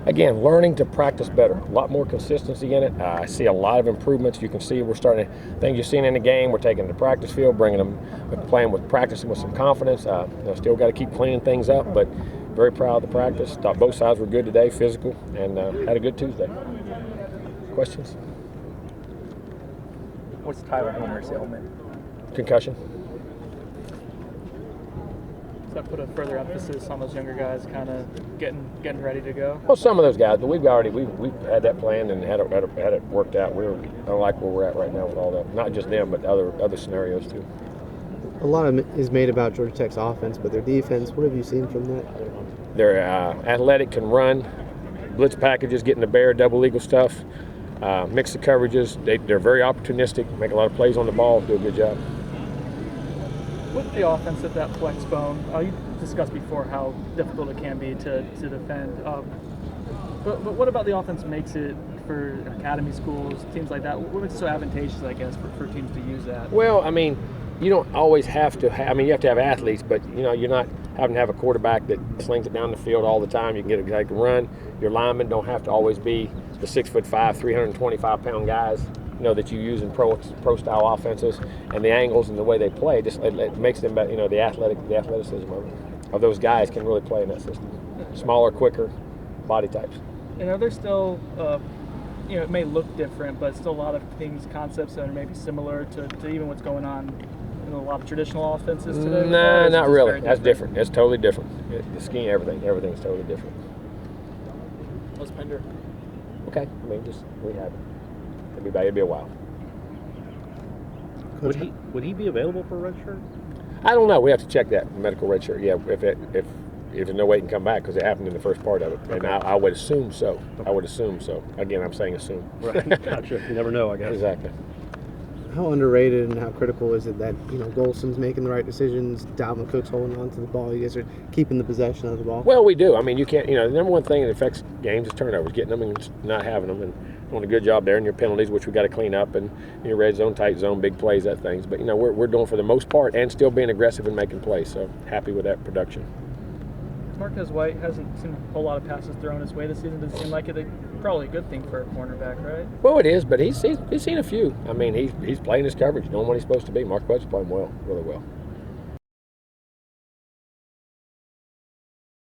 Again, learning to practice better, a lot more consistency in it. I see a lot of improvements. You can see we're starting to, things you've seen in the game, we're taking to the practice field, bringing them, practicing with some confidence. Still got to keep cleaning things up, but very proud of the practice. Thought both sides were good today, physical, and had a good Tuesday. Questions? What's Tyler Homer's ailment? Concussion. Does that put a further emphasis on those younger guys kind of getting ready to go? Well, some of those guys, but we've had that planned and had it worked out. I like where we're at right now with all that. Not just them, but other scenarios too. A lot of it is made about Georgia Tech's offense, but their defense, what have you seen from that? They're athletic, can run, blitz packages, getting the bear, double eagle stuff, mix the coverages. They're very opportunistic, make a lot of plays on the ball, do a good job. With the offense at that flex bone, you discussed before how difficult it can be to defend. But what about the offense makes it for academy schools, teams like that? What makes it so advantageous, I guess, for teams to use that? Well, I mean, you don't always have to you have to have athletes, but you're not having to have a quarterback that slings it down the field all the time. You can get a guy to run. Your linemen don't have to always be the 6'5", 325-pound guys, that you use in pro style offenses, and the angles and the way they play just it makes them better. The athleticism of those guys can really play in that system. Smaller, quicker body types. And are there still, it may look different, but still a lot of concepts that are maybe similar to even what's going on in a lot of traditional offenses today? No, not really. That's different. It's totally different. The scheme, everything's totally different. How's Pender? Okay, I mean, just rehab it. It'd be a while. Would he be available for a red shirt? I don't know. We have to check that medical red shirt. Yeah, if there's no way he can come back because it happened in the first part of it, and I would assume so. I would assume so. Again, I'm saying assume. Right. Gotcha. You never know, I guess. Exactly. How underrated and how critical is it that Golson's making the right decisions, Dalvin Cook's holding on to the ball, you guys are keeping the possession of the ball? Well, we do. I mean, you can't. The number one thing that affects games is turnovers, getting them and not having them, and doing a good job there. And your penalties, which we got to clean up, and your red zone, tight zone, big plays, that things. But we're doing for the most part, and still being aggressive and making plays. So happy with that production. Marquez White hasn't seen a whole lot of passes thrown his way this season. Does it seem like it's probably a good thing for a cornerback, right? Well, it is, but he's seen a few. I mean, he's playing his coverage, knowing what he's supposed to be. Marquez is playing well, really well.